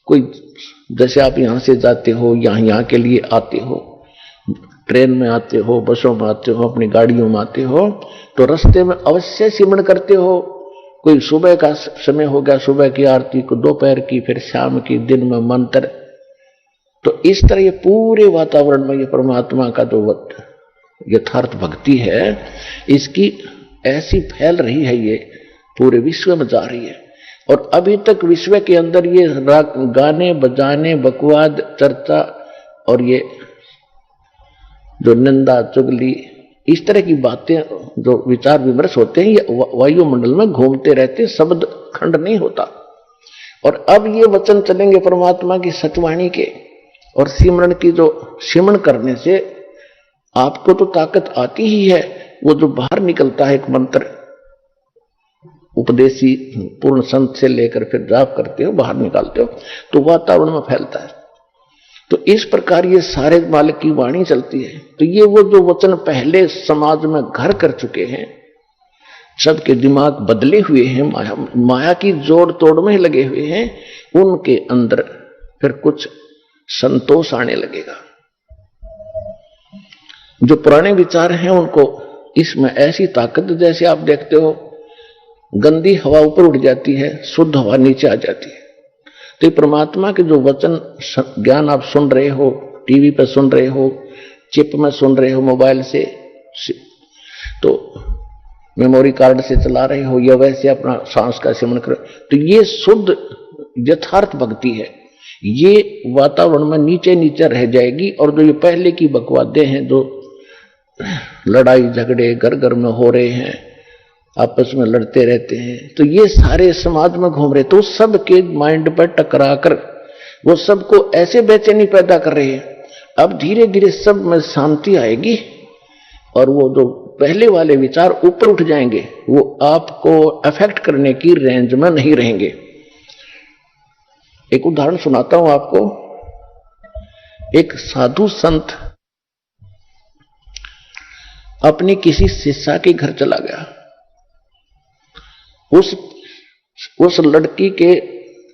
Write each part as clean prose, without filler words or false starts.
कोई जैसे आप यहाँ से जाते हो, यहाँ के लिए आते हो, ट्रेन में आते हो, बसों में आते हो, अपनी गाड़ियों में आते हो, तो रास्ते में अवश्य सिमरण करते हो। कोई सुबह का समय हो गया, सुबह की आरती को, दोपहर की, फिर शाम की, दिन में मंत्र। तो इस तरह ये पूरे वातावरण में ये परमात्मा का जो यथार्थ भक्ति है, इसकी ऐसी फैल रही है, ये पूरे विश्व में जा रही है। और अभी तक विश्व के अंदर ये गाने बजाने, बकवाद, चर्चा और ये जो निंदा चुगली, इस तरह की बातें, जो विचार विमर्श होते हैं, ये वायुमंडल में घूमते रहते, शब्द खंड नहीं होता। और अब ये वचन चलेंगे परमात्मा की सचवाणी के, और सिमरण की, जो सिमरण करने से आपको तो ताकत आती ही है। वो जो बाहर निकलता है एक मंत्र, उपदेशी पूर्ण संत से लेकर फिर जाप करते हो, बाहर निकालते हो, तो वातावरण में फैलता है। तो इस प्रकार ये सारे मालिक की वाणी चलती है। तो ये वो जो वचन पहले समाज में घर कर चुके हैं, सबके दिमाग बदले हुए हैं, माया की जोड़ तोड़ में लगे हुए हैं, उनके अंदर फिर कुछ संतोष आने लगेगा। जो पुराने विचार हैं उनको इसमें ऐसी ताकत, जैसे आप देखते हो गंदी हवा ऊपर उठ जाती है, शुद्ध हवा नीचे आ जाती है। तो ये परमात्मा के जो वचन ज्ञान आप सुन रहे हो, टीवी पर सुन रहे हो, चिप में सुन रहे हो, मोबाइल से, तो मेमोरी कार्ड से चला रहे हो, या वैसे अपना सांस का सेवन कर, तो ये शुद्ध यथार्थ भक्ति है। ये वातावरण में नीचे नीचे रह जाएगी। और जो ये पहले की बकवादें हैं, जो लड़ाई झगड़े घर घर में हो रहे हैं, आपस में लड़ते रहते हैं, तो ये सारे समाज में घूम रहे, तो सबके माइंड पर टकरा कर वो सबको ऐसे बेचैनी पैदा कर रहे हैं। अब धीरे धीरे सब में शांति आएगी, और वो जो पहले वाले विचार ऊपर उठ जाएंगे, वो आपको अफेक्ट करने की रेंज में नहीं रहेंगे। एक उदाहरण सुनाता हूं आपको। एक साधु संत अपनी किसी शिष्या के घर चला गया। उस लड़की के,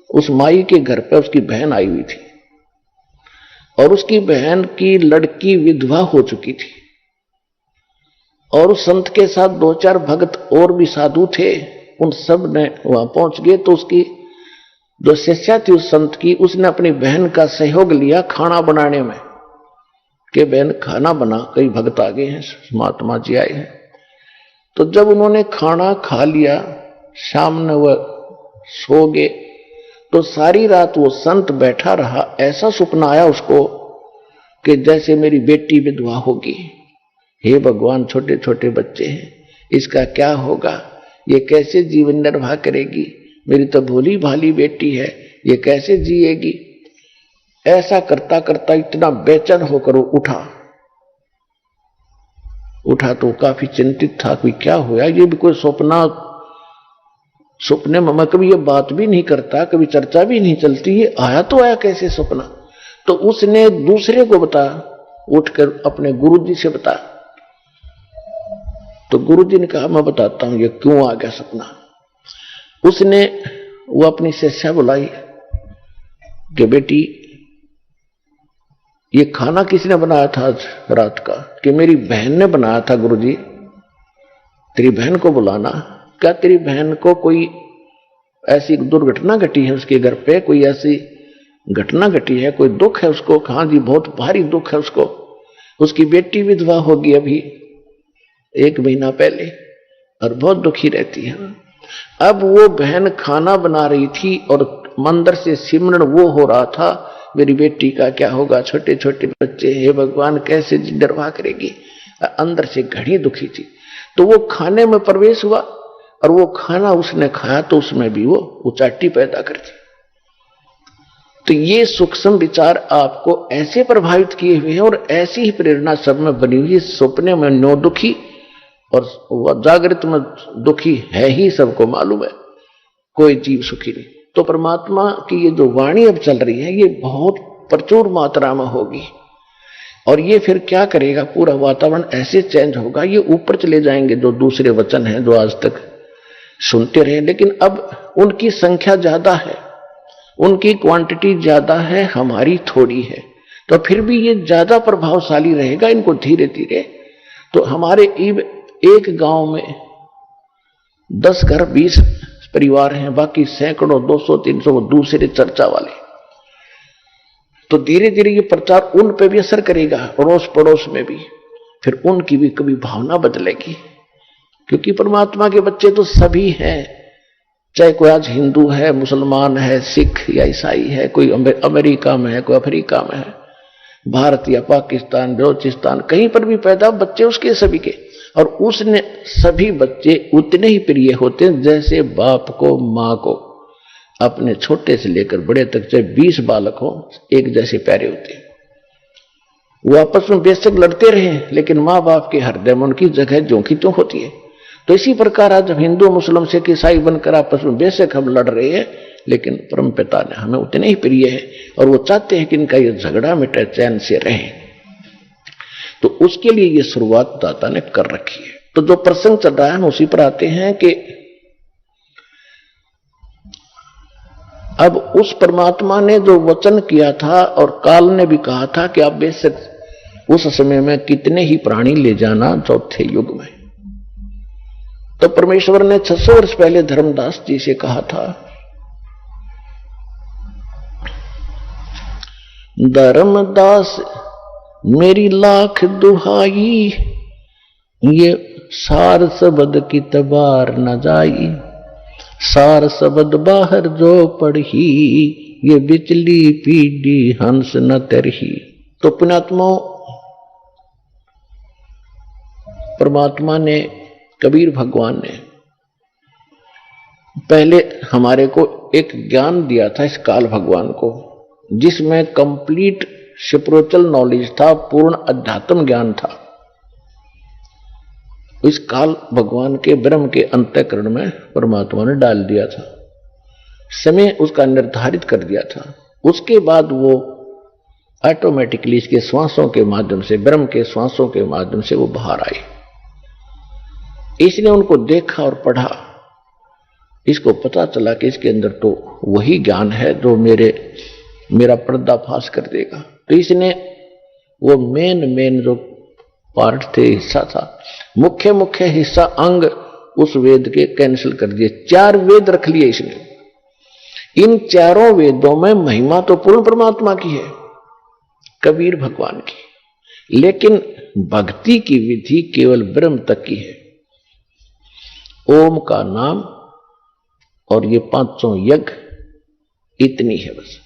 उस माई के घर पर उसकी बहन आई हुई थी, और उसकी बहन की लड़की विधवा हो चुकी थी। और उस संत के साथ 2-4 भक्त और भी साधु थे, उन सब ने वहां पहुंच गए। तो उसकी जो शिष्या थी उस संत की, उसने अपनी बहन का सहयोग लिया खाना बनाने में, कि बहन खाना बना, कई भक्त आ गए हैं, महात्मा जी आए हैं। तो जब उन्होंने खाना खा लिया, शाम में वह सो गए, तो सारी रात वो संत बैठा रहा। ऐसा सपना आया उसको कि जैसे मेरी बेटी विधवा होगी, हे भगवान, छोटे छोटे बच्चे हैं, इसका क्या होगा, ये कैसे जीवन निर्वाह करेगी, मेरी तो भोली भाली बेटी है, ये कैसे जिएगी। ऐसा करता करता इतना बेचैन होकर वो उठा तो काफी चिंतित था, कोई क्या हुआ, ये भी कोई सपने में मैं कभी ये बात भी नहीं करता, कभी चर्चा भी नहीं चलती, ये आया तो आया कैसे सपना। तो उसने दूसरे को बताया, उठकर अपने गुरुजी से बताया। तो गुरुजी ने कहा मैं बताता हूं ये क्यों आ गया सपना। उसने वो अपनी शिष्या बुलाई कि बेटी, ये खाना किसने बनाया था आज रात का? कि मेरी बहन ने बनाया था गुरुजी। तेरी बहन को बुलाना। क्या तेरी बहन को कोई ऐसी दुर्घटना घटी है उसके घर पे, कोई ऐसी घटना घटी है, कोई दुख है उसको? हाँ जी, बहुत भारी दुख है उसको, उसकी बेटी विधवा होगी अभी 1 महीना पहले, और बहुत दुखी रहती है। अब वो बहन खाना बना रही थी और मंदिर से सिमरन वो हो रहा था, मेरी बेटी का क्या होगा, छोटे छोटे बच्चे, हे भगवान कैसे निर्वाह करेगी। अंदर से घड़ी दुखी थी। तो वो खाने में प्रवेश हुआ, और वो खाना उसने खाया तो उसमें भी वो उचाटी पैदा कर दी। तो ये सूक्ष्म विचार आपको ऐसे प्रभावित किए हुए हैं, और ऐसी ही प्रेरणा सब में बनी हुई है। सपने में नो दुखी और जागृत में दुखी है ही, सबको मालूम है, कोई जीव सुखी नहीं। तो परमात्मा की ये जो वाणी अब चल रही है, ये बहुत प्रचुर मात्रा में होगी, और ये फिर क्या करेगा, पूरा वातावरण ऐसे चेंज होगा, ये ऊपर चले जाएंगे जो दूसरे वचन हैं जो आज तक सुनते रहे, लेकिन अब उनकी संख्या ज्यादा है, उनकी क्वांटिटी ज्यादा है, हमारी थोड़ी है, तो फिर भी ये ज्यादा प्रभावशाली रहेगा इनको धीरे धीरे। तो हमारे एक गांव में 10 घर 20 परिवार हैं, बाकी सैकड़ों 200 300 वो दूसरे चर्चा वाले। तो धीरे धीरे ये प्रचार उन पे भी असर करेगा, अड़ोस पड़ोस में भी, फिर उनकी भी कभी भावना बदलेगी। क्योंकि परमात्मा के बच्चे तो सभी हैं, चाहे कोई आज हिंदू है, मुसलमान है, सिख या ईसाई है, कोई अमेरिका में है, कोई अफ्रीका में है, भारत या पाकिस्तान, बलोचिस्तान, कहीं पर भी पैदा बच्चे उसके सभी के। और उसने सभी बच्चे उतने ही प्रिय होते हैं जैसे बाप को मां को अपने छोटे से लेकर बड़े तक, चाहे 20 बालक हो, एक जैसे प्यारे होते हैं। वो आपस में बेशक लड़ते रहे, लेकिन माँ बाप के हृदय में उनकी जगह ज्यों की त्यों होती है। तो इसी प्रकार आज हिंदू मुस्लिम सिख ईसाई बनकर आपस में बेशक हम लड़ रहे हैं, लेकिन परम पिता ने हमें उतने ही प्रिय है और वो चाहते हैं कि इनका ये झगड़ा मिटे, चैन से रहे। तो उसके लिए ये शुरुआत दाता ने कर रखी है। तो जो प्रसंग चल रहा है हम उसी पर आते हैं कि अब उस परमात्मा ने जो वचन किया था और काल ने भी कहा था कि आप बेशक उस समय में कितने ही प्राणी ले जाना चौथे युग में, तो परमेश्वर ने 600 वर्ष पहले धर्मदास जी से कहा था, धर्मदास मेरी लाख दुहाई, ये सार शब्द की तबार न जाई, सार शब्द बाहर जो पढ़ी, ये बिचली पीढ़ी हंस न तरही। तो पुण्यात्मा परमात्मा ने, कबीर भगवान ने पहले हमारे को एक ज्ञान दिया था इस काल भगवान को, जिसमें कंप्लीट स्पिरिचुअल नॉलेज था, पूर्ण अध्यात्म ज्ञान था। इस काल भगवान के ब्रह्म के अंतःकरण में परमात्मा ने डाल दिया था, समय उसका निर्धारित कर दिया था। उसके बाद वो ऑटोमेटिकली इसके श्वासों के माध्यम से, ब्रह्म के श्वासों के माध्यम से वो बाहर आई। इसने उनको देखा और पढ़ा, इसको पता चला कि इसके अंदर तो वही ज्ञान है जो मेरा पर्दाफाश कर देगा। तो इसने वो मेन जो पार्ट थे, हिस्सा था, मुख्य हिस्सा, अंग उस वेद के कैंसिल कर दिए। 4 वेद रख लिए इसने। इन चारों वेदों में महिमा तो पूर्ण परमात्मा की है, कबीर भगवान की, लेकिन भक्ति की विधि केवल ब्रह्म तक की है। ओम का नाम और ये 500 यज्ञ, इतनी है बस।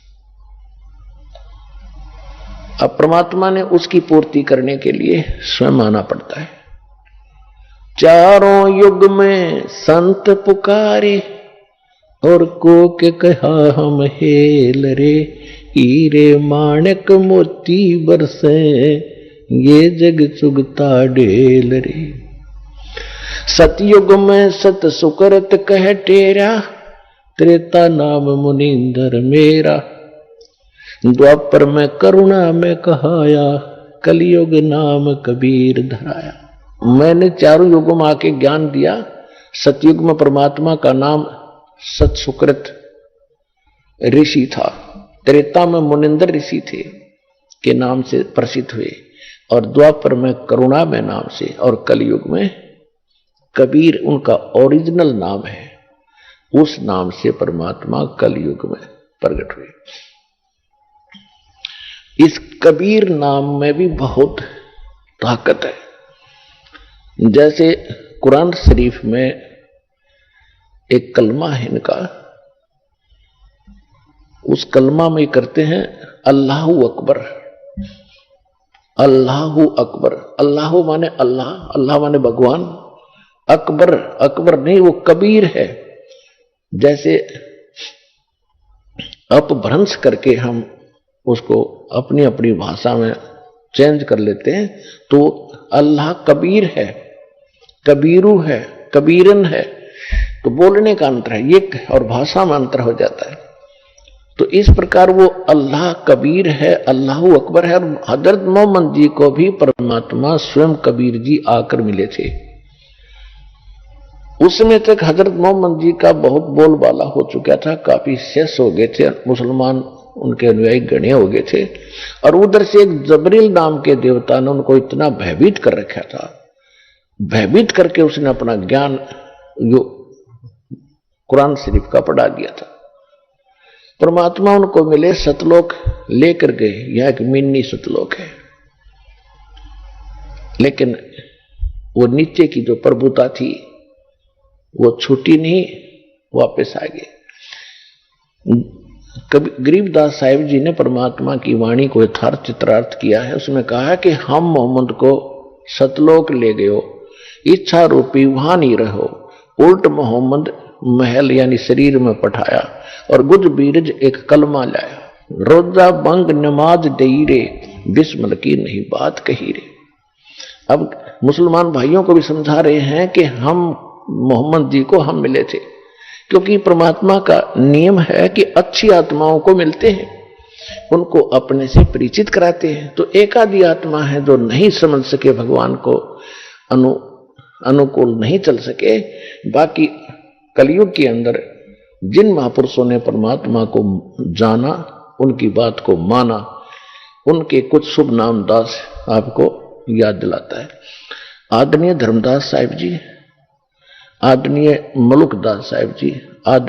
अब परमात्मा ने उसकी पूर्ति करने के लिए स्वयं आना पड़ता है। चारों युग में संत पुकारे और को के कहा हम हेल रे, हीरे माणक मोती बरसे ये जग चुगता ढेल रे। सतयुग में सत सुकरत कह टेरा, त्रेता नाम मुनिंदर मेरा। द्वापर में करुणा में कहाया, कलयुग नाम कबीर धराया। मैंने चारों युगों में आके ज्ञान दिया। सतयुग में परमात्मा का नाम सत सुकृत ऋषि था, त्रेता में मुनिंदर ऋषि थे के नाम से प्रसिद्ध हुए, और द्वापर में करुणा में नाम से, और कलयुग में कबीर उनका ओरिजिनल नाम है। उस नाम से परमात्मा कलयुग में प्रकट हुए। इस कबीर नाम में भी बहुत ताकत है। जैसे कुरान शरीफ में एक कलमा है इनका, उस कलमा में करते हैं अल्लाहु अकबर। अल्लाहु अकबर, अल्लाह माने अल्लाह, अल्लाह माने भगवान, अकबर अकबर नहीं, वो कबीर है। जैसे अपभ्रंश करके हम उसको अपनी अपनी भाषा में चेंज कर लेते हैं, तो अल्लाह कबीर है, कबीरू है, कबीरन है। तो बोलने का अंतर है ये, और भाषा में अंतर हो जाता है। तो इस प्रकार वो अल्लाह कबीर है, अल्लाह अकबर है। और हजरत मोहम्मद जी को भी परमात्मा स्वयं कबीर जी आकर मिले थे। उसमें तक हजरत मोहम्मद जी का बहुत बोलबाला हो चुका था, काफी शेष हो गए थे, मुसलमान उनके अनुयायी गणे हो गए थे। और उधर से एक जबरील नाम के देवता ने उनको इतना भयभीत कर रखा था, भयभीत करके उसने अपना ज्ञान जो कुरान शरीफ का पढ़ा दिया था। परमात्मा उनको मिले, सतलोक लेकर गए, यह एक मिनी सतलोक है, लेकिन वो नीचे की जो प्रभुता थी वो छूटी नहीं, वापस आ गए। कभी गरीबदास साहिब जी ने परमात्मा की वाणी को यथार्थ चित्रार्थ किया है। उसमें कहा कि हम मोहम्मद को सतलोक ले गए हो, इच्छा रूपी वहां नहीं रहो, उल्ट मोहम्मद महल यानी शरीर में पठाया और गुज बीरज एक कलमा लाया, रोजा बंग नमाज दई रे, बिस्मिल की नहीं बात कही रे। अब मुसलमान भाइयों को भी समझा रहे हैं कि हम मोहम्मद जी को हम मिले थे, क्योंकि परमात्मा का नियम है कि अच्छी आत्माओं को मिलते हैं, उनको अपने से परिचित कराते हैं। तो एक आधी आत्मा है जो नहीं समझ सके, भगवान को अनुकूल नहीं चल सके। बाकी कलयुग के अंदर जिन महापुरुषों ने परमात्मा को जाना, उनकी बात को माना, उनके कुछ शुभ नाम दास आपको याद दिलाता है। आदरणीय धर्मदास साहिब जी, आदरणीय मलुकदास साहिब जी,